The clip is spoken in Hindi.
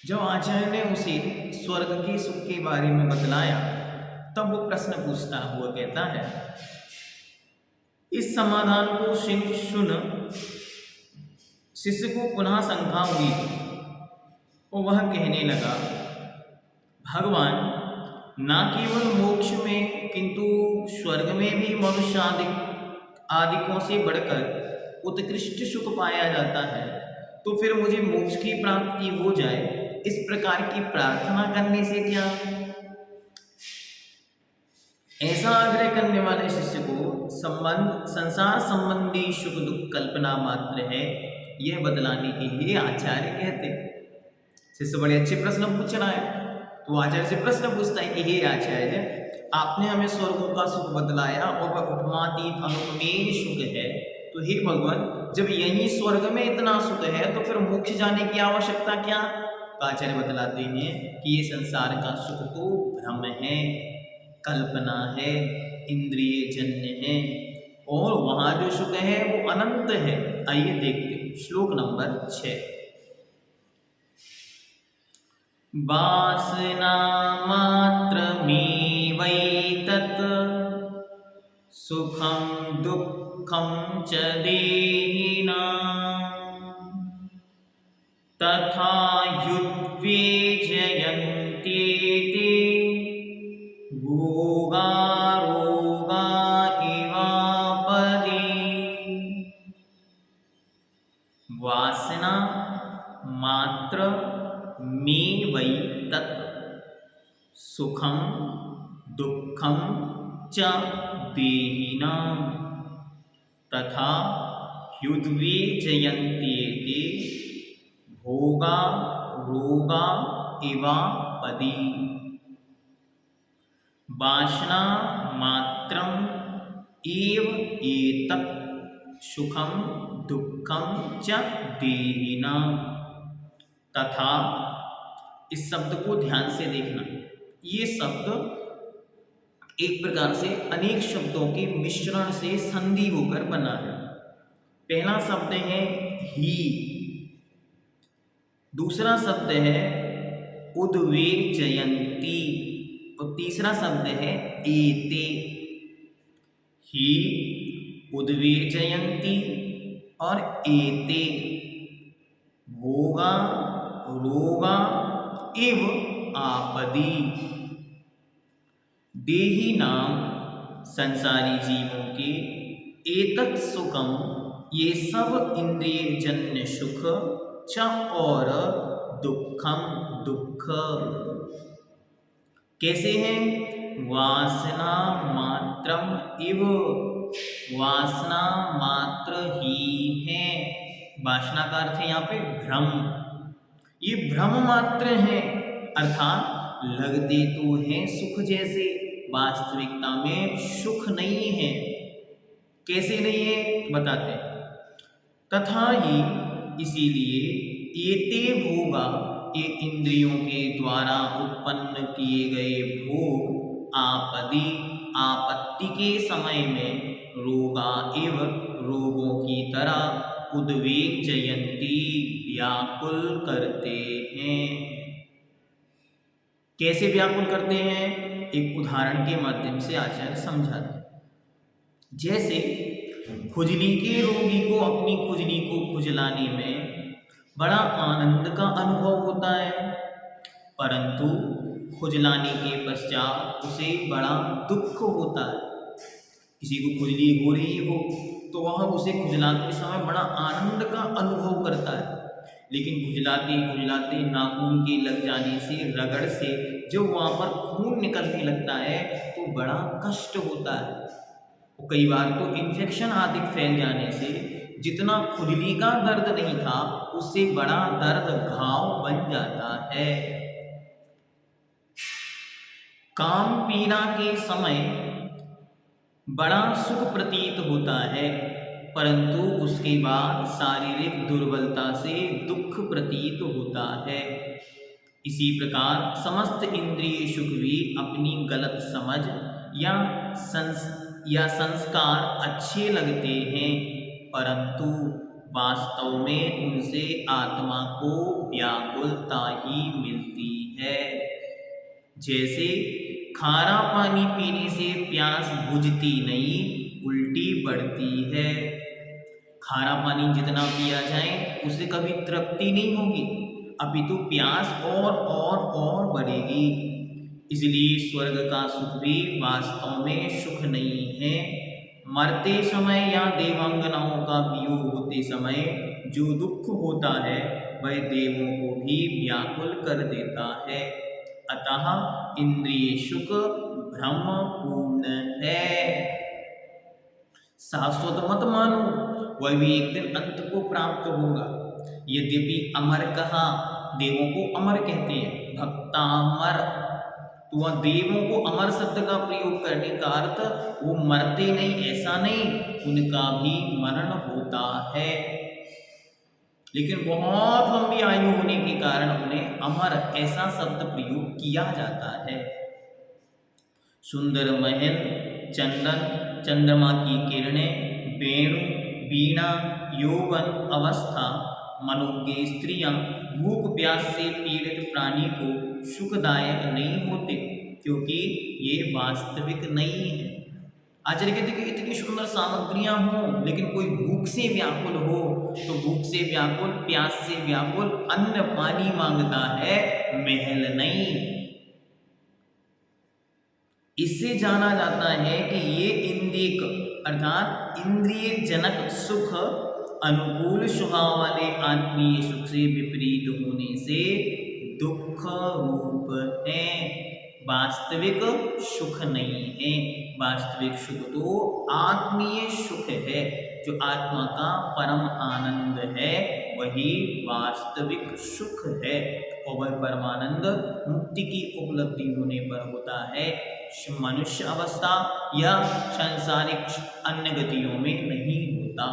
जब आचार्य ने उसे स्वर्ग के सुख के बारे में बतलाया, तब वो प्रश्न पूछता हुआ कहता है। इस समाधान को सुन शिष्य को पुनः शंका हुई और वह कहने लगा, भगवान, न केवल मोक्ष में किंतु स्वर्ग में भी मनुष्य आदिकों से बढ़कर उत्कृष्ट सुख पाया जाता है, तो फिर मुझे मोक्ष की प्राप्ति हो जाए, इस प्रकार की प्रार्थना करने से क्या? ऐसा आग्रह करने वाले शिष्य को संसार संबंधी सुख दुख कल्पना मात्र है, यह बतलाने के लिए आचार्य कहते। शिष्य बड़े अच्छे प्रश्न पूछ रहा है, तो आचार्य से प्रश्न पूछता है कि हे आचार्य, आपने हमें स्वर्गों का सुख बतलाया और वह उपमातीत अनुपमेय सुख है, तो हे भगवान, जब यही स्वर्ग में इतना सुख है तो फिर मोक्ष जाने की आवश्यकता क्या? आचार्य बतलाते हैं कि ये संसार का सुख तो भ्रम है, कल्पना है, इंद्रिय जन्य है, और वहां जो सुख है वो अनंत है। आइए देखते हैं श्लोक नंबर 6। वासना मात्रमेवैतत् सुखं दुःखं च देहिनां तथा युद्वेजयन्ते ते भोगा रोगा इवापदे। वासना मात्र में वै तत् सुखं दुःखं च देहिनां तथा युद्वेजयन्ते ते भोगा रोगा इवापदि। वासना मात्रम एव एतत् सुखं दुःखं च देहिनां तथा, इस शब्द को ध्यान से देखना, ये शब्द एक प्रकार से अनेक शब्दों के मिश्रण से संधि होकर बना है। पहला शब्द है ही, दूसरा शब्द है उद्वेजयन्ति और तीसरा शब्द है एते। ही, उद्वेजयन्ति और एते, भोगा रोगा इव आपदि। देही नाम संसारी जीवों के, एतत् सुखम, ये सब इंद्रिय जन्य सुख, च और दुखम दुख, कैसे हैं? वासना मात्रम इव, वासना मात्र ही है। वासना का अर्थ है यहाँ पे भ्रम, ये भ्रम मात्र है, अर्थात लगते तो हैं सुख जैसे, वास्तविकता में सुख नहीं है। कैसे नहीं है बताते हैं। तथा ही, इसीलिए एते भोगा, ये इंद्रियों के द्वारा उत्पन्न किए गए भोग, आपदि, आपत्ति के समय में, रोगा एव, रोगों की तरह, उद्वेजयन्ति, व्याकुल करते हैं। कैसे व्याकुल करते हैं? एक उदाहरण के माध्यम से आचार्य समझाते हैं। जैसे खुजली के रोगी को अपनी खुजली को खुजलाने में बड़ा आनंद का अनुभव होता है, परंतु खुजलाने के पश्चात उसे बड़ा दुख होता है। किसी को खुजली हो रही हो तो वह उसे खुजलाते समय बड़ा आनंद का अनुभव करता है, लेकिन खुजलाते खुजलाते नाखून के लग जाने से, रगड़ से जब वहाँ पर खून निकलने लगता है तो बड़ा कष्ट होता है। कई बार तो इन्फेक्शन आदि फैल जाने से जितना खुजली का दर्द नहीं था, उससे बड़ा दर्द घाव बन जाता है। काम पीना के समय बड़ा सुख प्रतीत होता है, परंतु उसके बाद शारीरिक दुर्बलता से दुख प्रतीत होता है। इसी प्रकार समस्त इंद्रिय सुख भी अपनी गलत समझ या संस्कार अच्छे लगते हैं, परंतु वास्तव में उनसे आत्मा को व्याकुलता ही मिलती है। जैसे खारा पानी पीने से प्यास बुझती नहीं, उल्टी बढ़ती है। खारा पानी जितना पिया जाए उससे कभी तृप्ति नहीं होगी, अपितु प्यास और बढ़ेगी। इसलिए स्वर्ग का सुख भी वास्तव में सुख नहीं है। मरते समय या देवांगनाओं का वियोग होते समय जो दुख होता है वह देवों को भी व्याकुल कर देता है। अतः इंद्रिय सुख भ्रमपूर्ण है। शाश्वत मत मानो, वह भी एक दिन अंत को प्राप्त होगा। यद्यपि अमर कहा, देवों को अमर कहते हैं, भक्तामर, तो वह देवों को अमर शब्द का प्रयोग करने का अर्थ वो मरते नहीं ऐसा नहीं, उनका भी मरण होता है, लेकिन बहुत लंबी आयु होने के कारण उन्हें अमर ऐसा शब्द प्रयोग किया जाता है। सुंदर महल, चंदन, चंद्रमा की किरणें, वेणु, वीणा, यौवन अवस्था, मनोज्ञ स्त्रियां भूख प्यास से पीड़ित प्राणी को सुखदायक नहीं होते, क्योंकि ये वास्तविक नहीं है। आचार्य कहते कि इतनी सुंदर सामग्रियां हों लेकिन कोई भूख से व्याकुल हो, तो भूख से व्याकुल, प्यास से व्याकुल अन्न पानी मांगता है, महल नहीं। इससे जाना जाता है कि ये इंद्रिय अर्थात इंद्रिय जनक सुख अनुकूल स्वभाव वाले आत्मीय सुख से विपरीत होने से दुख रूप है, वास्तविक सुख नहीं है। वास्तविक सुख तो आत्मीय सुख है, जो आत्मा का परम आनंद है, वही वास्तविक सुख है। और वह परमानंद मुक्ति की उपलब्धि होने पर होता है, मनुष्य अवस्था या सांसारिक अन्य गतियों में नहीं होता।